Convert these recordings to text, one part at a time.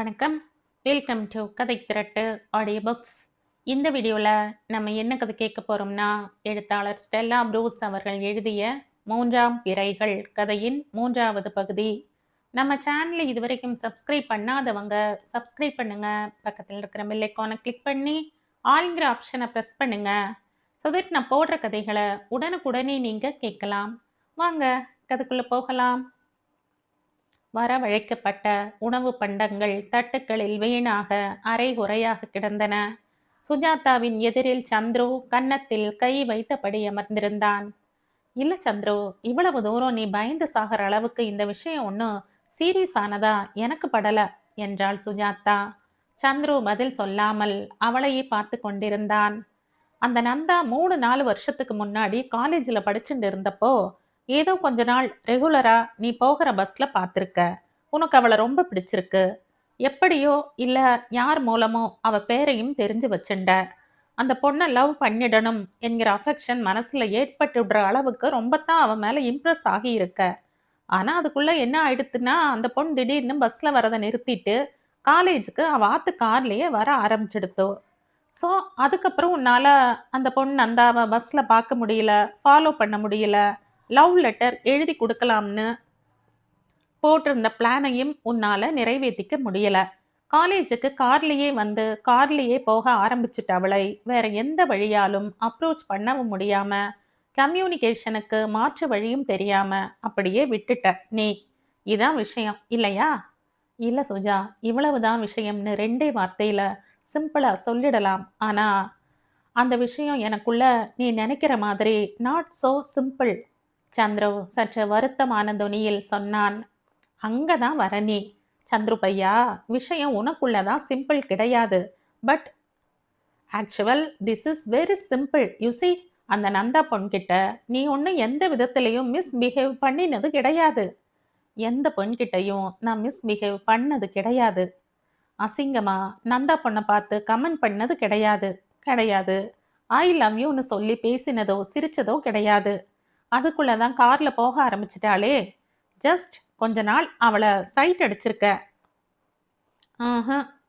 வணக்கம். Welcome to கதை திரட்டு audio books. இந்த வீடியோல நம்ம என்ன கதை கேட்க போறோம்னா, எழுத்தாளர் ஸ்டெல்லா ப்ரூஸ் அவர்கள் எழுதிய 3ஆம் பிறைகள் கதையின் 3வது பகுதி. நம்ம சேனலை இதுவரைக்கும் சப்ஸ்கிரைப் பண்ணாதவங்க சப்ஸ்கிரைப் பண்ணுங்க. பக்கத்தில் இருக்கிற பெல் ஐகானை கிளிக் பண்ணி ஆல்ங்கிற ஆப்ஷனை ப்ரெஸ் பண்ணுங்க. ஸோ தட் நான் போடுற கதைகளை உடனுக்குடனே நீங்க கேட்கலாம். வாங்க கதைக்குள்ள போகலாம். வரவழைக்கப்பட்ட உணவு பண்டங்கள் தட்டுக்களில் வீணாக அரைகுறையாக கிடந்தன. சுஜாதாவின் எதிரில் சந்துரு கன்னத்தில் கை வைத்தபடி அமர்ந்திருந்தான். இல்ல சந்துரு, இவ்வளவு தூரம் நீ பயந்து சாகிற அளவுக்கு இந்த விஷயம் ஒன்றும் சீரியஸ் ஆனதா எனக்கு படல என்றாள் சுஜாதா. சந்துரு பதில் சொல்லாமல் அவளையே பார்த்து கொண்டிருந்தான். அந்த நந்தா 3-4 வருஷத்துக்கு முன்னாடி காலேஜில் படிச்சுட்டு இருந்தப்போ ஏதோ கொஞ்ச நாள் ரெகுலரா நீ போகிற பஸ்ல பார்த்துருக்க. உனக்கு அவளை ரொம்ப பிடிச்சிருக்கு. எப்படியோ இல்ல யார் மூலமோ அவ பேரையும் தெரிஞ்சு வச்சுண்ட. அந்த பொண்ணை லவ் பண்ணிடணும் என்கிற அஃபெக்ஷன் மனசுல ஏற்பட்டுடுற அளவுக்கு ரொம்பத்தான் அவன் மேல இம்ப்ரெஸ் ஆகி இருக்க. ஆனா அதுக்குள்ள என்ன ஆயிடுத்துன்னா, அந்த பொண்ணு திடீர்னு பஸ்ல வரதை நிறுத்திட்டு காலேஜுக்கு அவ ஆத்து கார்லயே வர ஆரம்பிச்சிடுத்தோ. ஸோ அதுக்கப்புறம் உன்னால அந்த பொண்ணு நந்தாவை பஸ்ல பார்க்க முடியல, ஃபாலோ பண்ண முடியல, லவ் லெட்டர் எழுதி கொடுக்கலாம்னு போட்டிருந்த பிளானையும் உன்னால நிறைவேற்றிக்க முடியல. காலேஜுக்கு கார்லயே வந்து கார்லயே போக ஆரம்பிச்சுட்ட அவளை வேற எந்த வழியாலும் அப்ரோச் பண்ணவும் முடியாம, கம்யூனிகேஷனுக்கு மாற்று வழியும் தெரியாம அப்படியே விட்டுட்ட நீ. இதான் விஷயம் இல்லையா? இல்ல சுஜா, இவ்வளவுதான் விஷயம்னு 2 வார்த்தையில சிம்பிளா சொல்லிடலாம். ஆனா அந்த விஷயம் எனக்குள்ள நீ நினைக்கிற மாதிரி நாட் சோ சிம்பிள். சந்துரு சற்று வருத்தமான தொனியில் சொன்னான். அங்கதான் வர நீ. சந்துரு பையா, விஷயம் உனக்குள்ளதான் சிம்பிள் கிடையாது. But actual this is very simple. You see, அந்த நந்தா பொண்கிட்ட நீ ஒன்றும் எந்த விதத்திலையும் மிஸ்பிஹேவ் பண்ணினது கிடையாது. எந்த பொண்கிட்டையும் நான் மிஸ்பிஹேவ் பண்ணது கிடையாது. அசிங்கமா நந்தா பொண்ணை பார்த்து கமெண்ட் பண்ணது கிடையாது கிடையாது. ஐ லவ் யூன்னு சொல்லி பேசினதோ சிரிச்சதோ கிடையாது. அதுக்குள்ளதான் கார்ல போக ஆரம்பிச்சிட்டாளே. ஜஸ்ட் கொஞ்ச நாள் அவளை சைட் அடிச்சிருக்க.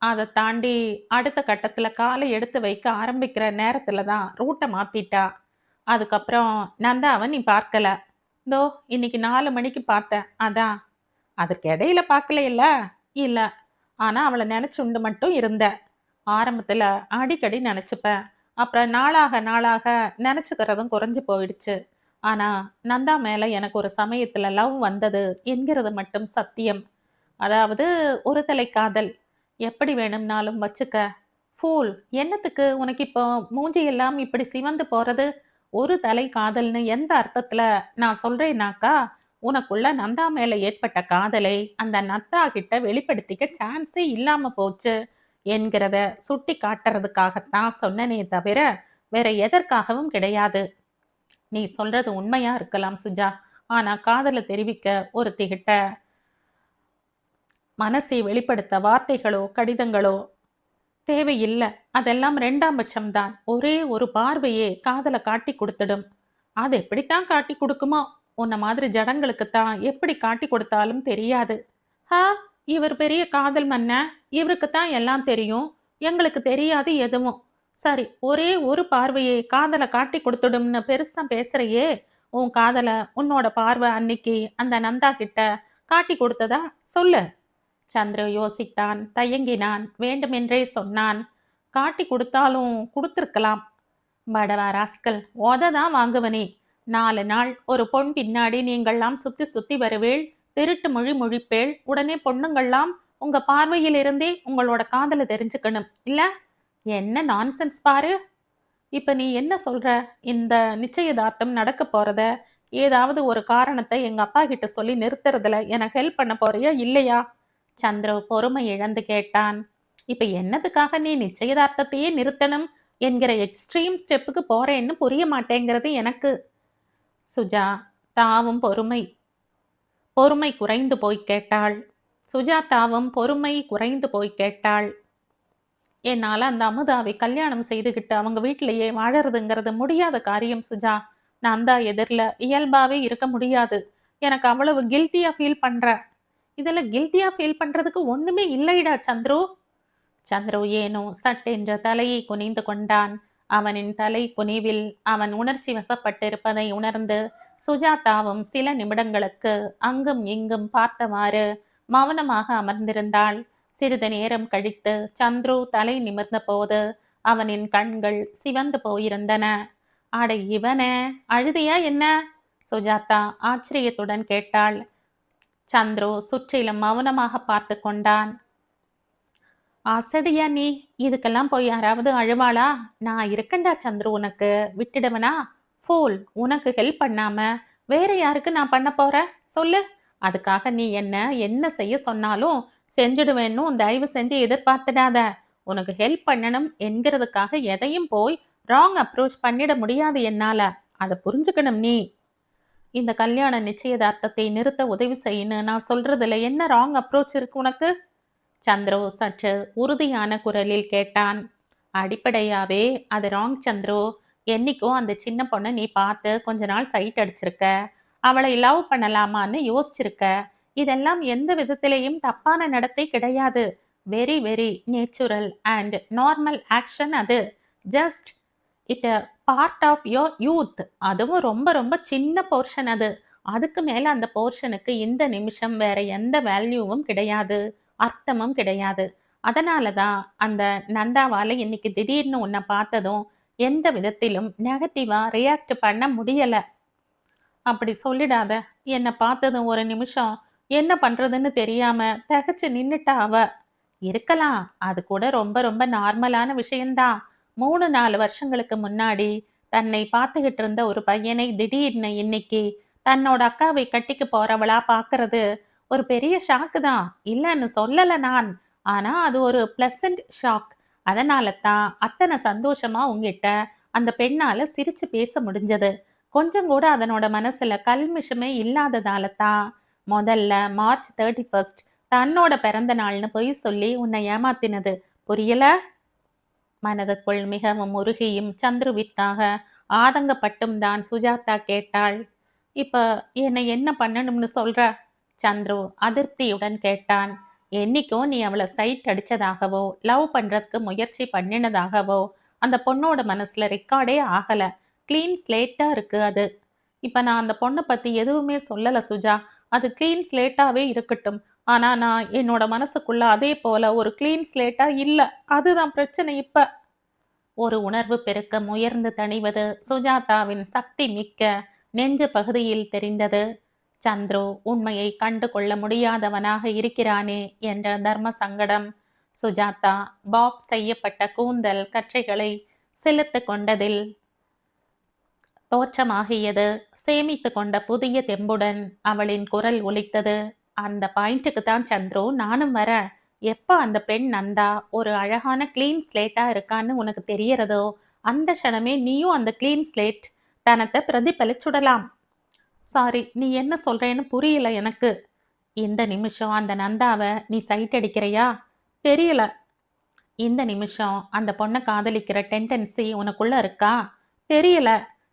அதை தாண்டி அடுத்த கட்டத்துல காலை எடுத்து வைக்க ஆரம்பிக்கிற நேரத்துல தான் ரூட்டை மாத்திட்டா. அதுக்கப்புறம் நந்தாவை நீ பார்க்கல. இதோ இன்னைக்கு 4 மணிக்கு பார்த்தேன். அதான். அதற்கு இடையில பார்க்கல இல்ல? இல்ல. ஆனா அவளை நினைச்சுண்டு மட்டும் இருந்த. ஆரம்பத்துல அடிக்கடி நினைச்சுப்பேன். அப்புறம் நாளாக நாளாக நினைச்சுக்கிறதும் குறைஞ்சு போயிடுச்சு. ஆனா நந்தா மேல எனக்கு ஒரு சமயத்துல லவ் வந்தது என்கிறது மட்டும் சத்தியம். அதாவது ஒரு தலை காதல். எப்படி வேணும்னாலும் வச்சுக்க. ஃபூல், என்னத்துக்கு உனக்கு இப்போ மூஞ்சி எல்லாம் இப்படி சிவந்து போறது? ஒரு தலை காதல்னு எந்த அர்த்தத்துல நான் சொல்றேனாக்கா, உனக்குள்ள நந்தா மேல ஏற்பட்ட காதலை அந்த நத்தா கிட்ட வெளிப்படுத்திக்க சான்ஸே இல்லாம போச்சு என்கிறத சுட்டி காட்டுறதுக்காகத்தான் சொன்னனே தவிர வேற எதற்காகவும் கிடையாது. நீ சொல்றது உண்மையா இருக்கலாம் சுஜா. ஆனா காதலை தெரிவிக்க ஒருத்திகிட்ட மனசை வெளிப்படுத்த வார்த்தைகளோ கடிதங்களோ தேவையில்லை. அதெல்லாம் 2ஆம் பட்சம்தான். ஒரே ஒரு பார்வையே காதலை காட்டி கொடுத்துடும். அது எப்படித்தான் காட்டி கொடுக்குமோ, உன்ன மாதிரி ஜடங்களுக்குத்தான் எப்படி காட்டி கொடுத்தாலும் தெரியாது. ஹா, இவர் பெரிய காதல் மன்ன, இவருக்குத்தான் எல்லாம் தெரியும், எங்களுக்கு தெரியாது எதுவும். சரி, ஒரே ஒரு பார்வையே காதலை காட்டி கொடுத்துடும்னு பெருசா பேசுறையே. உன் காதலை உன்னோட பார்வை அன்னைக்கு அந்த நந்தா கிட்ட காட்டி கொடுத்ததா சொல்லு. சந்திரு யோசித்தான், தயங்கினான், வேண்டுமென்றே சொன்னான். காட்டி கொடுத்தாலும் கொடுத்திருக்கலாம். படவா ராஸ்கல், தான் வாங்குவனே. 4 நாள் ஒரு பொன் பின்னாடி நீங்கள்லாம் சுத்தி சுத்தி வருவேள், திருட்டு மொழி முழிப்பேள். உடனே பொண்ணுங்கள்லாம் உங்க பார்வையில் இருந்தே உங்களோட காதலை தெரிஞ்சுக்கணும் இல்ல? என்ன நான்சென்ஸ் பாரு. இப்ப நீ என்ன சொல்ற? இந்த நிச்சயதார்த்தம் நடக்க போறத ஏதாவது ஒரு காரணத்தை எங்க அப்பா கிட்ட சொல்லி நிறுத்துறதுல எனக்கு ஹெல்ப் பண்ண போறியா இல்லையா? சந்திரு பொறுமை இழந்து கேட்டான். இப்ப என்னத்துக்காக நீ நிச்சயதார்த்தத்தையே நிறுத்தணும் என்கிற எக்ஸ்ட்ரீம் ஸ்டெப்புக்கு போறேன்னு புரிய மாட்டேங்கிறது எனக்கு. சுஜா தாவும் பொறுமை பொறுமை குறைந்து போய் கேட்டாள். சுஜாதாவும் பொறுமை குறைந்து போய் கேட்டாள். என்னால அந்த அமுதாவை கல்யாணம் செய்துகிட்டு அவங்க வீட்டிலேயே வாழறதுங்கிறது முடியாத காரியம் சுஜா. நான் தான் எதிரில் இயல்பாவே இருக்க முடியாது. எனக்கு அவ்வளவு கில்ட்டியா ஃபீல் பண்ற. இதுல கில்ட்டியா ஃபீல் பண்றதுக்கு ஒண்ணுமே இல்லைடா சந்துரு. சந்துரு ஏனோ சட்டென்று தலையை குனிந்து கொண்டான். அவனின் தலை குனிவில் அவன் உணர்ச்சி வசப்பட்டிருப்பதை உணர்ந்து சுஜாதாவும் சில நிமிடங்களுக்கு அங்கும் இங்கும் பார்த்தவாறு மௌனமாக அமர்ந்திருந்தாள். சிறிது நேரம் கழித்து சந்துரு தலை நிமிர்ந்த போது அவனின் கண்கள் சிவந்து போயிருந்தன. அட இவனே, அழுதியா என்ன? சுஜாதா ஆச்சரியத்துடன் கேட்டாள். சந்துரு சுற்றிலும் மௌனமாக பார்த்து கொண்டான். அசடியா நீ? இதுக்கெல்லாம் போய் யாராவது அழுவாளா? நான் இருக்கேன்டா சந்துரு, உனக்கு விட்டுடுவனா? ஃபூல், உனக்கு ஹெல்ப் பண்ணாம வேற யாருக்கு நான் பண்ண போறேன் சொல்லு. அதுக்காக நீ என்ன செய்ய சொன்னாலும் செஞ்சுடுவேன்னும் தயவு செஞ்சு எதிர்பார்த்துடாத. உனக்கு ஹெல்ப் பண்ணணும் என்கிறதுக்காக எதையும் போய் ராங் அப்ரோச் பண்ணிட முடியாது என்னால. அதை புரிஞ்சுக்கணும் நீ. இந்த கல்யாண நிச்சயதார்த்தத்தை நிறுத்த உதவி செய்யன்னு நான் சொல்றதுல என்ன ராங் அப்ரோச் இருக்கு உனக்கு? சந்துரு சற்று உறுதியான குரலில் கேட்டான். அடிப்படையாவே அது ராங் சந்துரு. என்னைக்கும் அந்த சின்ன பொண்ணை நீ பார்த்து கொஞ்ச நாள் சைட் அடிச்சிருக்க. அவளை லவ் பண்ணலாமான்னு யோசிச்சிருக்க. இதெல்லாம் எந்த விதத்திலேயும் தப்பான நடத்தை கிடையாது. Very very natural and normal action அது. Just it a part of your youth. அதுவும் ரொம்ப ரொம்ப சின்ன போர்ஷன் அது. அதுக்கு மேல அந்த போர்ஷனுக்கு இந்த நிமிஷம் வேற எந்த வேல்யூவும் கிடையாது, அர்த்தமும் கிடையாது. அதனால தான் அந்த நந்தாவால இன்னைக்கு திடீர்னு உன்னை பார்த்ததும் எந்த விதத்திலும் நெகட்டிவா ரியாக்ட் பண்ண முடியல. அப்படி சொல்லிடாத. என்ன பார்த்ததும் ஒரு நிமிஷம் என்ன பண்றதுன்னு தெரியாம திகைச்சு நின்னுட்டா அவ. இருக்கலாம். அது கூட ரொம்ப ரொம்ப நார்மலான விஷயம்தான். 3, 4 வருஷங்களுக்கு முன்னாடி தன்னை பார்த்துக்கிட்டு இருந்த ஒரு பையனை திடீர்னு இன்னைக்கு தன்னோட அக்காவை கட்டிக்க போறவளா பார்க்கறது ஒரு பெரிய ஷாக்கு தான். இல்லைன்னு சொல்லல நான். ஆனா அது ஒரு பிளசன்ட் ஷாக். அதனால தான் அத்தனை சந்தோஷமா உங்கிட்ட அந்த பெண்ணால சிரிச்சு பேச முடிஞ்சது. கொஞ்சம் கூட அதனோட மனசுல கல்மிஷமே இல்லாததால தான் முதல்ல மார்ச் 31 தன்னோட பிறந்த நாள்னு பொய் சொல்லி உன்னை ஏமாத்தினது. புரியல? மனதுக்குள் மிகவும் உருகியும் சந்துருவிற்காக ஆதங்கப்பட்டும் தான் சுஜாதா கேட்டாள். இப்ப என்னை என்ன பண்ணணும்னு சொல்ற? சந்துரு அதிருப்தியுடன் கேட்டான். என்னைக்கும் நீ அவளை சைட் அடிச்சதாகவோ லவ் பண்றதுக்கு முயற்சி பண்ணினதாகவோ அந்த பொண்ணோட மனசுல ரெக்கார்டே ஆகல. கிளீன் ஸ்லேட்டா இருக்கு அது. இப்ப நான் அந்த பொண்ணை பத்தி எதுவுமே சொல்லல சுஜா. அது கிளீன் ஸ்லேட்டாவே இருக்கட்டும். ஆனா நான் என்னோட மனசுக்குள்ள அதே போல ஒரு கிளீன் ஸ்லேட்டா இல்ல. அதுதான் பிரச்சனை இப்ப. ஒரு உணர்வு பெருக்கம் உயர்ந்து தணிவது சுஜாதாவின் சக்தி மிக்க நெஞ்சு பகுதியில் தெரிந்தது. சந்துரு உண்மையை கண்டு கொள்ள முடியாதவனாக இருக்கிறானே என்ற தர்ம சங்கடம் சுஜாதா பாப் செய்யப்பட்ட கூந்தல் கற்றைகளை செலுத்து கொண்டதில் தோற்றமாகியது. சேமித்து கொண்ட புதிய தெம்புடன் அவளின் குரல் ஒலித்தது. அந்த பாயிண்ட்டுக்கு தான் சந்துரு நானும் வரேன். எப்ப அந்த பெண் நந்தா ஒரு அழகான கிளீன் ஸ்லேட்டா இருக்கான்னு உனக்கு தெரியறதோ அந்த க்ஷணமே நீயும் அந்த கிளீன் ஸ்லேட் தனத்தை பிரதிபலிச்சுடலாம். சாரி, நீ என்ன சொல்றேன்னு புரியல எனக்கு. இந்த நிமிஷம் அந்த நந்தாவை நீ சைட் அடிக்கிறையா? தெரியல. இந்த நிமிஷம் அந்த பொண்ணை காதலிக்கிற டெண்டன்சி உனக்குள்ள இருக்கா? தெரியல.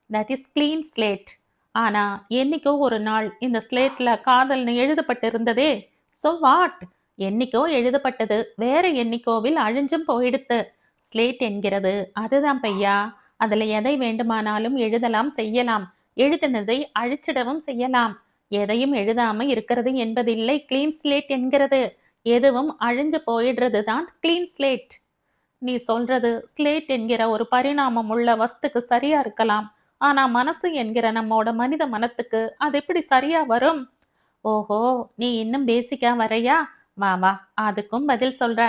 That is clean slate. ஆனா என்னைக்கோ ஒரு நாள் இந்த ஸ்லேட்ல காதல்னு எழுதப்பட்டிருந்ததே. So what? என்னைக்கோ எழுதப்பட்டது வேற என்னைக்கோவில் அழிஞ்சும் போயிடுத்து. ஸ்லேட் என்கிறது அதுதான் பையா. அதுல எதை வேண்டுமானாலும் எழுதலாம் செய்யலாம். எழுதினதை அழிச்சிடவும் செய்யலாம். எதையும் எழுதாம இருக்கிறது என்பதில்லை கிளீன் ஸ்லேட் என்கிறது. எதுவும் அழிஞ்சு போயிடுறது தான் கிளீன் ஸ்லேட். நீ சொல்றது ஸ்லேட் என்கிற ஒரு பரிணாமம் உள்ள வஸ்துக்கு சரியா இருக்கலாம். ஆனா மனசு என்கிற நம்மோட மனித மனத்துக்கு அது எப்படி சரியா வரும்? ஓஹோ, நீ இன்னும் பேசிக்கா வரையா? வா வா, அதுக்கும் பதில் சொல்ற.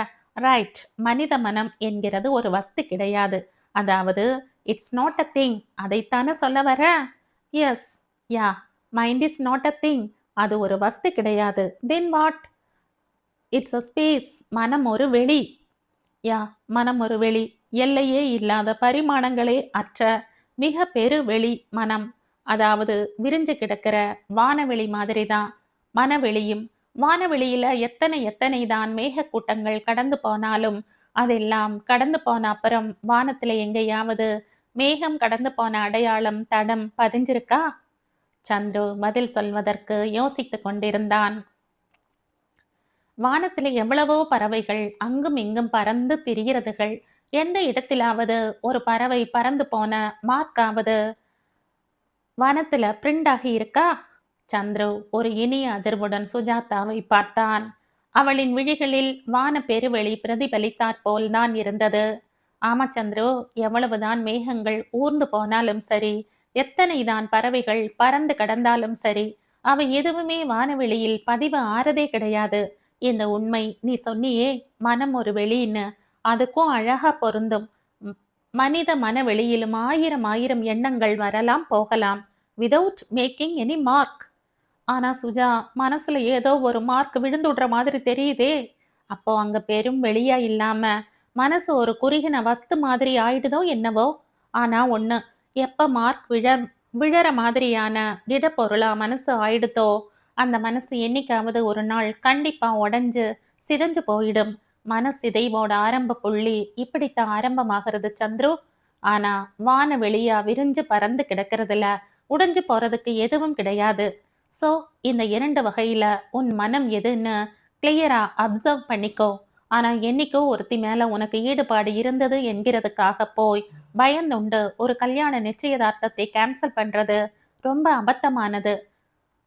ரைட். மனித மனம் என்கிறது ஒரு வஸ்து கிடையாது. அதாவது இட்ஸ் நாட் அ திங். அதைத்தானே சொல்ல வர? Yes. Ya. Mind is not a thing. அது ஒரு வஸ்து கிடையாது. Then what? It's a space. மனம் ஒரு வெளி. யா. மனம் ஒரு வெளி. எல்லையே இல்லாத பரிமாணங்களே அற்ற மிக பெரு வெளி மனம். அதாவது விரிஞ்சு கிடக்கிற வானவெளி மாதிரி தான் மனவெளியும். வானவெளியில எத்தனை எத்தனை தான் மேகக்கூட்டங்கள் கடந்து போனாலும் அதெல்லாம் கடந்து போன அப்புறம் வானத்துல எங்கேயாவது மேகம் கடந்து போன அடையாளம் தடம் பதிஞ்சிருக்கா? சந்துரு பதில் சொல்வதற்கு யோசித்துக் கொண்டிருந்தான். வானத்துல எவ்வளவோ பறவைகள் அங்கும் இங்கும் பறந்து திரிகிறதுகள். எந்த இடத்திலாவது ஒரு பறவை பறந்து போன மார்க்காவது வானத்துல பிரிண்ட் ஆகி இருக்கா? சந்துரு ஒரு இனிய அதிர்வுடன் சுஜாதாவை பார்த்தான். அவளின் விழிகளில் வான பெருவெளி பிரதிபலித்தாற் தான் இருந்தது. ஆமா சந்துரு, எவ்வளவுதான் மேகங்கள் ஊர்ந்து போனாலும் சரி, எத்தனைதான் பறவைகள் பறந்து கடந்தாலும் சரி, அவை எதுவுமே வானவெளியில் பதிவு ஆறதே கிடையாது. இந்த உண்மை நீ சொன்னியே, மனம் ஒரு வெளின்னு, அதுக்கும் அழகா பொருந்தும். ம், மனித மனவெளியிலும் ஆயிரம் ஆயிரம் எண்ணங்கள் வரலாம் போகலாம், விதவுட் மேக்கிங் எனி மார்க். ஆனா சுஜா, மனசுல ஏதோ ஒரு மார்க் விழுந்துடுற மாதிரி தெரியுதே. அப்போ அங்க பெரும் வெளியா இல்லாம மனசு ஒரு குறுகின வஸ்து மாதிரி ஆயிடுதோ என்னவோ. ஆனா ஒண்ணு, எப்ப மார்க் விழற மாதிரியான திடப்பொருளா மனசு ஆயிடுதோ, அந்த மனசு என்னைக்காவது ஒரு நாள் கண்டிப்பா உடைஞ்சு சிதைஞ்சு போயிடும். மனசிதைவோட ஆரம்ப புள்ளி இப்படித்தான் ஆரம்பமாகிறது சந்துரு. ஆனா வான வெளியா விரிஞ்சு பறந்து கிடக்கிறதுல உடைஞ்சு போறதுக்கு எதுவும் கிடையாது. ஸோ இந்த 2 வகையில உன் மனம் எதுன்னு கிளியரா அப்சர்வ் பண்ணிக்கோ. ஆனா என்னைக்கோ ஒருத்தி மேல உனக்கு ஈடுபாடு இருந்தது என்கிறதுக்காக போய் பயந்துண்டு ஒரு கல்யாண நிச்சயதார்த்தத்தை கேன்சல் பண்றது ரொம்ப அபத்தமானது.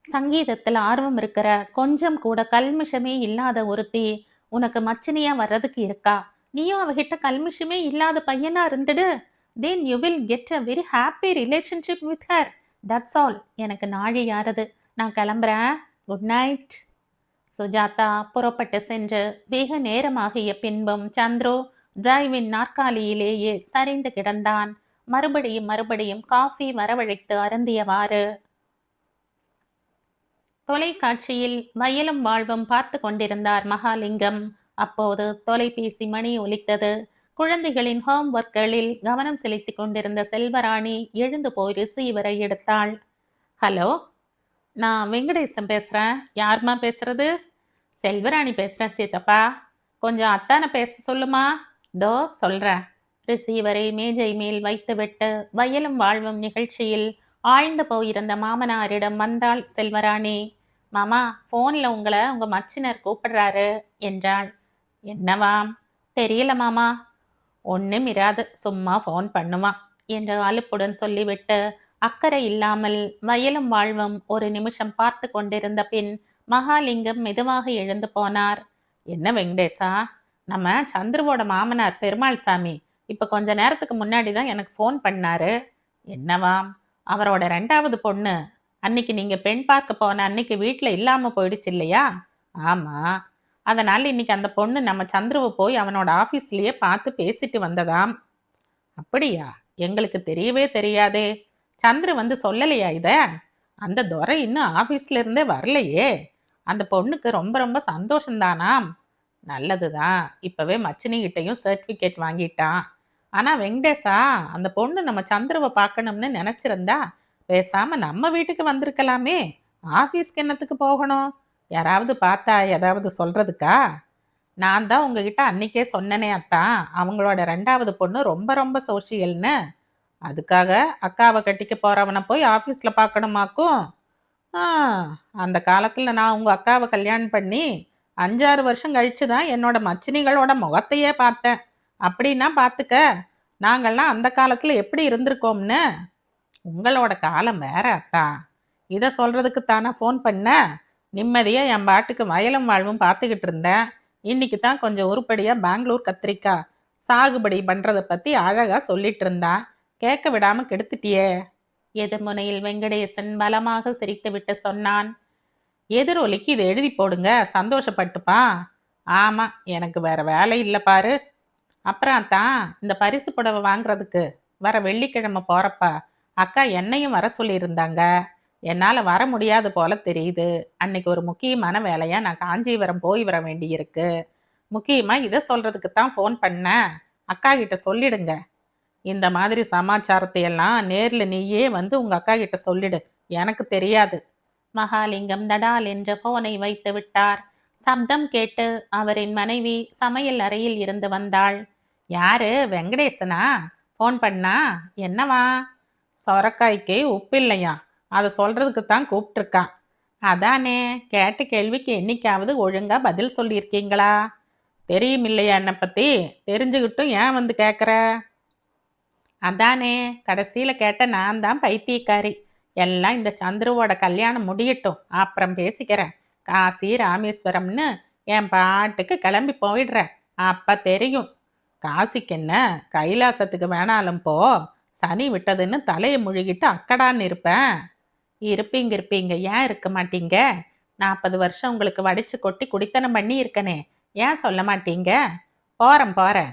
சங்கீதத்துல ஆர்வம் இருக்கிற கொஞ்சம் கூட கல்மிஷமே இல்லாத ஒருத்தி உனக்கு மச்சினியா வர்றதுக்கு இருக்கா? நீயும் அவகிட்ட கல்மிஷமே இல்லாத பையனா இருந்துடு. Then you will get a very happy relationship with her. That's all. எனக்கு நாழி யாரது. நான் கிளம்புறேன். Good night. சுஜாதா புறப்பட்டு சென்று வெகு நேரமாகிய பின்பும் சந்துரு டிரைவின் நாற்காலியிலேயே சரிந்து கிடந்தான். மறுபடியும் மறுபடியும் காஃபி வரவழைத்து அருந்தியவாறு தொலைக்காட்சியில் வயலும் வாழ்வும் பார்த்து கொண்டிருந்தார் மகாலிங்கம். அப்போது தொலைபேசி மணி ஒலித்தது. குழந்தைகளின் ஹோம் ஒர்க்களில் கவனம் செலுத்திக் கொண்டிருந்த செல்வராணி எழுந்து போய் ரிசீவரை எடுத்தாள். ஹலோ, நான் வெங்கடேசன் பேசுறேன். யாரும்மா பேசுறது? செல்வராணி பேசுறேன் சித்தப்பா. கொஞ்சம் அத்தானை பேச சொல்லுமா. தோ சொல்றேன். ரிசீவரை மேஜை மேல் வைத்துவிட்டு வயலும் வாழ்வும் நிகழ்ச்சியில் ஆழ்ந்து போயிருந்த மாமனாரிடம் வந்தாள் செல்வராணி. மாமா, போன்ல உங்களை உங்க மச்சினர் கூப்பிடுறாரு என்றாள். என்னவாம்? தெரியல மாமா. ஒண்ணும் இராது, சும்மா போன் பண்ணுவான் என்று அலுப்புடன் சொல்லிவிட்டு அக்கறை இல்லாமல் வயலும் வாழ்வும் ஒரு நிமிஷம் பார்த்து கொண்டிருந்த பின் மகாலிங்கம் மெதுவாக எழுந்து போனார். என்ன வெங்கடேசா, நம்ம சந்துருவோட மாமனார் பெருமாள் சாமி இப்ப கொஞ்ச நேரத்துக்கு முன்னாடி தான் எனக்கு ஃபோன் பண்ணாரு. என்னவாம்? அவரோட 2வது பொண்ணு அன்னைக்கு நீங்க பெண் பார்க்க போன அன்னைக்கு வீட்டுல இல்லாம போயிடுச்சு இல்லையா? ஆமா. அதனால இன்னைக்கு அந்த பொண்ணு நம்ம சந்துருவை போய் அவனோட ஆபீஸ்லயே பார்த்து பேசிட்டு வந்ததாம். அப்படியா? எங்களுக்கு தெரியவே தெரியாதே. சந்துரு வந்து சொல்லலையா இத? அந்த துரை இன்னும் ஆபீஸ்ல இருந்தே வரலையே. அந்த பொண்ணுக்கு ரொம்ப ரொம்ப சந்தோஷம்தானாம். நல்லதுதான். இப்பவே மச்சினிகிட்டையும் சர்டிபிகேட் வாங்கிட்டான். ஆனா வெங்கடேசா, அந்த பொண்ணு நம்ம சந்துருவை பார்க்கணும்னு நினைச்சிருந்தா பேசாம நம்ம வீட்டுக்கு வந்திருக்கலாமே. ஆபீஸ்க்கு என்னத்துக்கு போகணும்? யாராவது பார்த்தா ஏதாவது சொல்றதுக்கா? நான் தான் உங்ககிட்ட அன்னைக்கே சொன்னனே அத்தான், அவங்களோட 2வது பொண்ணு ரொம்ப ரொம்ப சோஷியல்னு. அதுக்காக அக்காவை கட்டிக்க போறவனை போய் ஆபீஸ்ல பார்க்கணுமாக்கும்? ஆ, அந்த காலத்துல நான் உங்க அக்காவை கல்யாணம் பண்ணி 5-6 வருஷம் கழிச்சு தான் என்னோட மச்சினிகளோட முகத்தையே பார்த்தேன். அப்படின்னா பார்த்துக்க, நாங்கள்லாம் அந்த காலத்துல எப்படி இருந்திருக்கோம்னு. உங்களோட காலம் வேற அத்தா. இதை சொல்றதுக்கு தானே ஃபோன் பண்ண. நிம்மதியா என் பாட்டுக்கு வயலும் வாழ்வும் பார்த்துக்கிட்டு இருந்தேன். இன்னைக்கு தான் கொஞ்சம் உருப்படியா பெங்களூர் கத்திரிக்காய் சாகுபடி பண்றதை பத்தி அழகா சொல்லிட்டு இருந்தா. கேட்க விடாம கெடுத்துட்டியே. எதிர்முனையில் வெங்கடேசன் பலமாக சிரித்துவிட்டு சொன்னான். எதிரொலிக்கு இதை எழுதி போடுங்க, சந்தோஷப்பட்டுப்பா. ஆமா, எனக்கு வேற வேலை இல்லை பாரு. அப்புறம் தான் இந்த பரிசு புடவை வாங்குறதுக்கு வர வெள்ளிக்கிழமை போறப்ப அக்கா என்னையும் வர சொல்லியிருந்தாங்க. என்னால் வர முடியாது போல தெரியுது. அன்னைக்கு ஒரு முக்கியமான வேலையா நான் காஞ்சிபுரம் போய் வர வேண்டியிருக்கு. முக்கியமா இதை சொல்றதுக்கு தான் ஃபோன் பண்ணேன். அக்கா கிட்ட சொல்லிடுங்க. இந்த மாதிரி சமாச்சாரத்தை எல்லாம் நேர்ல நீயே வந்து உங்க அக்கா கிட்ட சொல்லிடு, எனக்கு தெரியாது. மகாலிங்கம் தடால் என்ற போனை வைத்து விட்டார். சப்தம் கேட்டு அவரின் மனைவி சமையல் அறையில் இருந்து வந்தாள். யாரு? வெங்கடேசனா ஃபோன் பண்ணா? என்னவா? சொரக்காய்க்கு உப்பு இல்லையா, அதை சொல்றதுக்கு தான் கூப்பிட்டுருக்கான். அதானே, கேட்ட கேள்விக்கு என்னைக்காவது ஒழுங்கா பதில் சொல்லியிருக்கீங்களா? தெரியும் இல்லையா என்னை பத்தி? தெரிஞ்சுக்கிட்டும் ஏன் வந்து கேட்குற? அதானே, கடைசியில கேட்ட நான் தான் பைத்தியக்காரி. எல்லாம் இந்த சந்துருவோட கல்யாணம் முடியட்டும், அப்புறம் பேசிக்கிறேன். காசி ராமேஸ்வரம்னு என் பாட்டுக்கு கிளம்பி போயிடுறேன். அப்ப தெரியும். காசிக்கு என்ன, கைலாசத்துக்கு வேணாலும் போ. சனி விட்டதுன்னு தலையை முழுகிட்டு அக்கடான்னு இருப்பேன். இருப்பீங்க இருப்பீங்க, ஏன் இருக்க மாட்டீங்க? 40 வருஷம் உங்களுக்கு வடிச்சு கொட்டி குடித்தனம் பண்ணி இருக்கனே, ஏன் சொல்ல மாட்டீங்க? போறேன் போறேன்,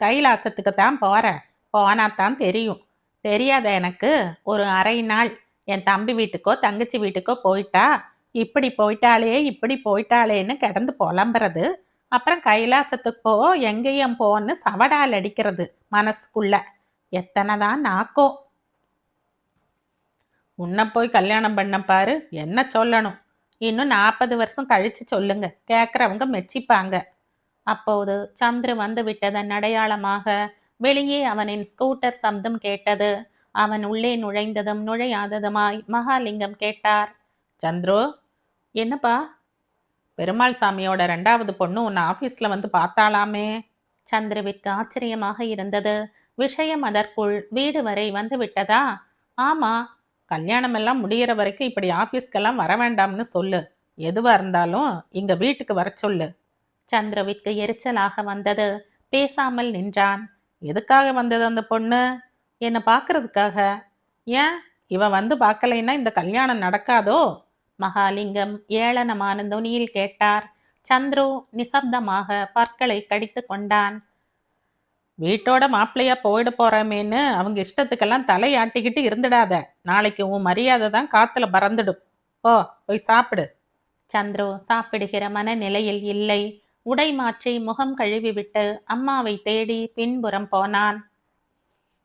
கைலாசத்துக்கு தான் போறேன். போனா தான் தெரியும். தெரியாத எனக்கு ஒரு அரை நாள் என் தம்பி வீட்டுக்கோ தங்கச்சி வீட்டுக்கோ போயிட்டா, இப்படி போயிட்டாளே இப்படி போயிட்டாளேன்னு கிடந்து புலம்புறது. அப்புறம் கைலாசத்துக்கு போ, எங்கேயும் போன்னு சவடால் அடிக்கிறது மனசுக்குள்ள. எத்தனை தான் நாக்கோ. உன்னை போய் கல்யாணம் பண்ண பாரு, என்ன சொல்லணும்? இன்னும் 40 வருஷம் கழிச்சு சொல்லுங்க, கேட்குறவங்க மெச்சிப்பாங்க. அப்போது சந்திரு வந்து விட்டதன் அடையாளமாக வெளியே அவனின் ஸ்கூட்டர் சப்தம் கேட்டது. அவன் உள்ளே நுழைந்ததும் நுழையாததுமாய் மகாலிங்கம் கேட்டார். சந்துரு, என்னப்பா? பெருமாள் சாமியோட 2வது பொண்ணு உன்னை ஆபீஸ்ல வந்து பார்த்தாளாமே? சந்துருவிற்கு ஆச்சரியமாக இருந்தது. விஷயம் அதற்குள் வீடு வரை வந்து விட்டதா? ஆமா. கல்யாணம் எல்லாம் முடியிற வரைக்கும் இப்படி ஆபீஸ்க்கெல்லாம் வர வேண்டாம்னு சொல்லு. எதுவா இருந்தாலும் இங்க வீட்டுக்கு வர சொல்லு. சந்திரவிற்கு எரிச்சலாக வந்தது. பேசாமல் நின்றான். எதுக்காக வந்தது அந்த பொண்ணு? என்னை பார்க்கறதுக்காக. ஏன், இவ வந்து பார்க்கலைன்னா இந்த கல்யாணம் நடக்காதோ? மகாலிங்கம் ஏளனமான துணியில் கேட்டார். சந்துரு நிசப்தமாக பற்களை கடித்து கொண்டான். வீட்டோட மாப்பிள்ளையா போயிட போறமேன்னு அவங்க இஷ்டத்துக்கெல்லாம் தலையாட்டிக்கிட்டு இருந்துடாத. நாளைக்கு உன் மரியாதை தான் காத்துல பறந்துடும். போய் சாப்பிடு. சந்துரு சாப்பிடுகிற மனநிலையில் இல்லை. உடை மாற்றி முகம் கழுவிவிட்டு அம்மாவை தேடி பின்புறம் போனான்.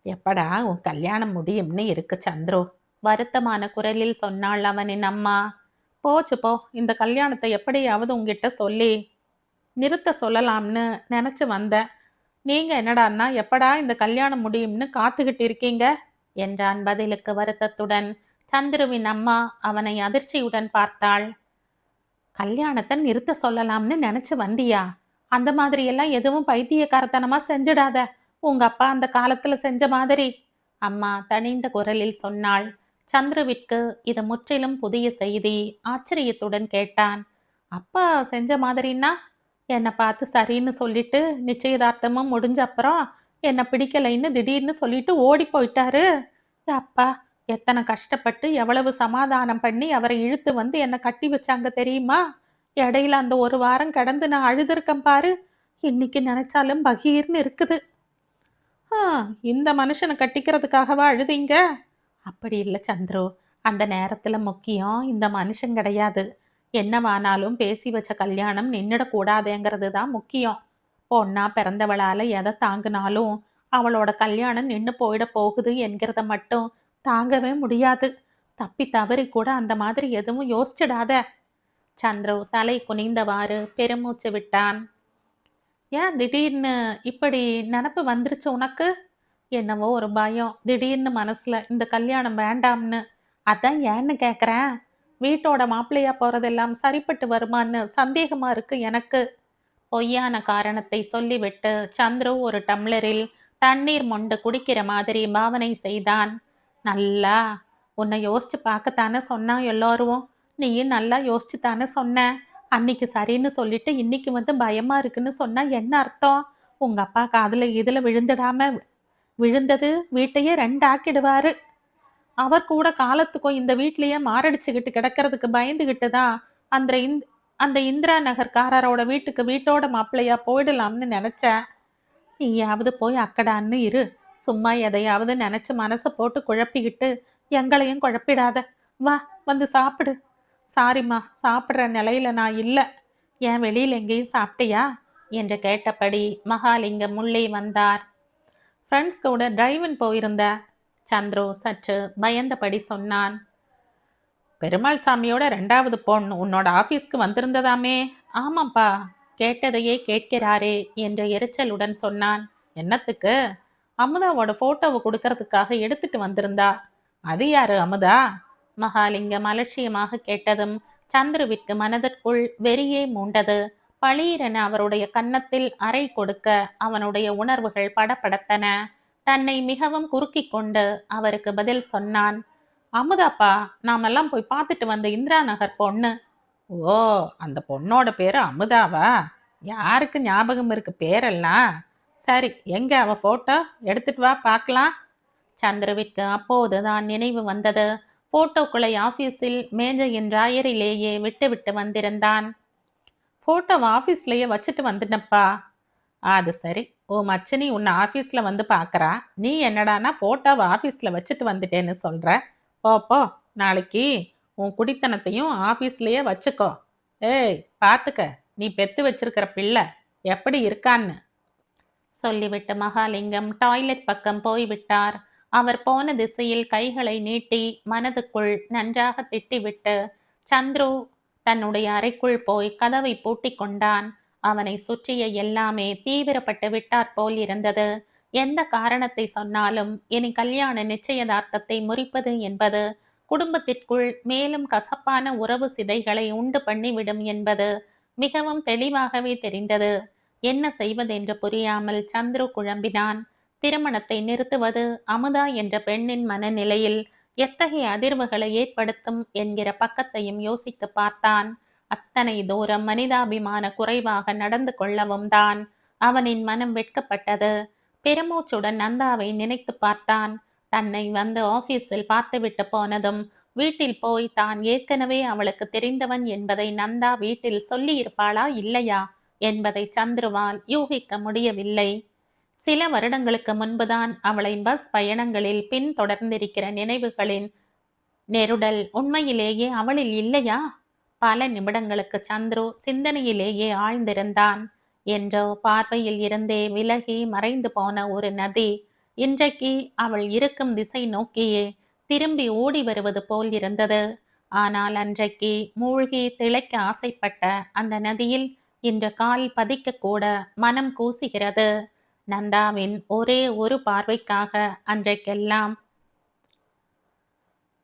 எப்படா உன் கல்யாணம் முடியும்னு இருக்கு சந்துரு, வருத்தமான குரலில் சொன்னாள் அவனின் அம்மா. போச்சு போ, இந்த கல்யாணத்தை எப்படியாவது உங்ககிட்ட சொல்லி நிறுத்த சொல்லலாம்னு நினைச்சு வந்தேன். நீங்க என்னடான்னா எப்படா இந்த கல்யாணம் முடியும்னு காத்துக்கிட்டு இருக்கீங்க என்றான் பதிலுக்கு வருத்தத்துடன். சந்துருவின் அம்மா அவனை அதிர்ச்சியுடன் பார்த்தாள். கல்யாணத்தை நிறுத்த சொல்லலாம்னு நினைச்சு வந்தியா? அந்த மாதிரி எல்லாம் எதுவும் பைத்தியக்காரத்தனமா செஞ்சிடாத, உங்க அப்பா அந்த காலத்துல செஞ்ச மாதிரி அம்மா தனிந்த குரலில் சொன்னாள். சந்துருவிற்கு இது முற்றிலும் புதிய செய்தி. ஆச்சரியத்துடன் கேட்டான். அப்பா செஞ்ச மாதிரின்னா? என்னை பார்த்து சரின்னு சொல்லிட்டு நிச்சயதார்த்தமும் முடிஞ்ச அப்புறம் என்னை பிடிக்கலைன்னு திடீர்னு சொல்லிட்டு ஓடி போயிட்டாரு. அப்பா, எத்தனை கஷ்டப்பட்டு எவ்வளவு சமாதானம் பண்ணி அவரை இழுத்து வந்து என்னை கட்டி வச்சாங்க தெரியுமா? இடையில அந்த ஒரு வாரம் கடந்து நான் அழுதுருக்கேன் பாரு. இன்னைக்கு நினைச்சாலும் பகீர்னு இருக்குது. ஆ, இந்த மனுஷனை கட்டிக்கிறதுக்காகவா அழுதீங்க? அப்படி இல்லை சந்துரு, அந்த நேரத்துல முக்கியம் இந்த மனுஷன் கிடையாது. என்னவானாலும் பேசி வச்ச கல்யாணம் நின்னுடக்கூடாதுங்கிறது தான் முக்கியம். பொண்ணா பிறந்தவளால எதை தாங்கினாலும் அவளோட கல்யாணம் நின்று போயிட போகுது என்கிறத மட்டும் தாங்கவே முடியாது. தப்பி தவறி கூட அந்த மாதிரி எதுவும் யோசிச்சிடாத. சந்துரு தலை குனிந்தவாறு பெருமூச்சு விட்டான். ஏன் திடீர்னு இப்படி நினப்பு வந்துருச்சு உனக்கு? என்னவோ ஒரு பயம் திடீர்னு மனசுல இந்த கல்யாணம் வேண்டாம்னு. அதான் ஏன்னு கேக்குறேன். வீட்டோட மாப்பிள்ளையா போறதெல்லாம் சரிப்பட்டு வருமான்னு சந்தேகமா இருக்கு எனக்கு. பொய்யான காரணத்தை சொல்லிவிட்டு சந்துரு ஒரு டம்ளரில் தண்ணீர் மொண்டு குடிக்கிற மாதிரி பாவனை செய்தான். நல்லா உன்னை யோசிச்சு பார்க்கத்தானே சொன்னா எல்லாரும். நீயும் நல்லா யோசிச்சு தானே சொன்ன. அன்னைக்கு சரின்னு சொல்லிட்டு இன்னைக்கு வந்து பயமா இருக்குன்னு சொன்னா என்ன அர்த்தம்? உங்க அப்பா காதுல இதுல விழுந்துடாம விழுந்தது வீட்டையே 2 ஆக்கிடுவாரு. அவர் கூட காலத்துக்கும் இந்த வீட்லயே மாரடிச்சுக்கிட்டு கிடக்கிறதுக்கு பயந்துகிட்டு தான் அந்த அந்த இந்திரா நகர்காரரோட வீட்டுக்கு வீட்டோட மாப்பிள்ளையா போயிடலாம்னு நினைச்சேன். நீயாவது போய் அக்கடான்னு இரு. சும்மா எதையாவது நினைச்சு மனசை போட்டு குழப்பிக்கிட்டு எங்களையும் குழப்பிடாத. வா, வந்து சாப்பிடு. சாரிம்மா, சாப்பிட்ற நிலையில நான் இல்லை. ஏன் வெளியில் எங்கேயும் சாப்பிட்டியா என்று கேட்டபடி மகாலிங்கம் உள்ளே வந்தார். ஃப்ரெண்ட்ஸ் கூட டிரைவின் போயிருந்த சந்துரு சற்று பயந்தபடி சொன்னான். பெருமாள் சாமியோட 2வது பொண்ணு உன்னோட ஆபீஸ்க்கு வந்திருந்ததாமே? ஆமாப்பா. கேட்டதையே கேட்கிறாரே என்ற எரிச்சலுடன் சொன்னான். என்னத்துக்கு? அமுதாவோட போட்டோவை கொடுக்கறதுக்காக எடுத்துட்டு வந்திருந்தா. அது யாரு அமுதா? மகாலிங்கம் அலட்சியமாக கேட்டதும் சந்துருவிற்கு மனதிற்குள் வெறியே மூண்டது. பளீரென அவருடைய கன்னத்தில் அறை கொடுக்க அவனுடைய உணர்வுகள் படபடத்தன. தன்னை மிகவும் குறுக்கிக் கொண்டு அவருக்கு பதில் சொன்னான். அமுதாப்பா, நாமெல்லாம் போய் பார்த்துட்டு வந்த இந்திரா நகர் பொண்ணு. ஓ, அந்த பொண்ணோட பேரு அமுதாவா? யாருக்கு ஞாபகம் இருக்கு பேரெல்லாம்? சரி, எங்க அவ போட்டோ எடுத்துட்டு வா பார்க்கலாம். சந்திரவிற்கு அப்போதுதான் நினைவு வந்தது. போட்டோக்களை ஆபீஸில் மேஜையின் டிராயரிலேயே விட்டு வந்திருந்தான். போட்டோவை ஆபீஸ்லயே வச்சுட்டு வந்துட்டப்பா. அது சரி, ஓ மச்சினி உன்னை ஆபீஸ்ல வந்து பார்க்கறா, நீ என்னடானா போட்டோவை ஆபீஸ்ல வச்சுட்டு வந்துட்டேன்னு சொல்ற. போ போ, நாளைக்கு உன் குடித்தனத்தையும் ஆபீஸ்லயே வச்சுக்கோ. ஏய் பார்த்துக்க, நீ பெத்து வச்சிருக்கிற பிள்ளை எப்படி இருக்கான்னு சொல்லிவிட்டு மகாலிங்கம் டாய்லெட் பக்கம் போய்விட்டார். அவர் போன திசையில் கைகளை நீட்டி மனதுக்குள் நன்றாக திட்டிவிட்டு சந்துரு தன்னுடைய அறைக்குள் போய் கதவை பூட்டி கொண்டான். அவனை சுற்றிய எல்லாமே தீவிரப்பட்டு விட்டாற் போல் இருந்தது. எந்த காரணத்தை சொன்னாலும் இனி கல்யாண நிச்சயதார்த்தத்தை முறிப்பது என்பது குடும்பத்திற்குள் மேலும் கசப்பான உறவு சிதைகளை உண்டு பண்ணிவிடும் என்பது மிகவும் தெளிவாகவே தெரிந்தது. என்ன செய்வதென்று புரியாமல் சந்துரு குழம்பினான். திருமணத்தை நிறுத்துவது அமுதா என்ற பெண்ணின் மனநிலையில் எத்தகைய அதிர்வுகளை ஏற்படுத்தும் என்கிற பக்கத்தையும் யோசித்து பார்த்தான். அத்தனை தூரம் மனிதாபிமான குறைவாக நடந்து கொள்ளவும் தான் அவனின் மனம் வெட்கப்பட்டது. பெருமூச்சுடன் நந்தாவை நினைத்து பார்த்தான். தன்னை வந்து ஆபீஸில் பார்த்துவிட்டு போனதும் வீட்டில் போய் தான் ஏற்கனவே அவளுக்கு தெரிந்தவன் என்பதை நந்தா வீட்டில் சொல்லி இருப்பாளா இல்லையா என்பதை சந்துருவால் யூகிக்க முடியவில்லை. சில வருடங்களுக்கு முன்புதான் அவளை பஸ் பயணங்களில் பின்தொடர்ந்திருக்கிற நினைவுகளின் நெருடல் உண்மையிலேயே அவளில் இல்லையா? பல நிமிடங்களுக்கு சந்துரு சிந்தனையிலேயே ஆழ்ந்திருந்தான். என்றோ பார்வையில் இருந்தே விலகி மறைந்து போன ஒரு நதி இன்றைக்கு அவள் இருக்கும் திசை நோக்கியே திரும்பி ஓடி வருவது போல் இருந்தது. ஆனால் அன்றைக்கு மூழ்கி திளைக்க ஆசைப்பட்ட அந்த நதியில் இன்று கால் பதிக்க கூட மனம் கூசுகிறது. நந்தாவின் ஒரே ஒரு பார்வைக்காக அன்றைக்கெல்லாம்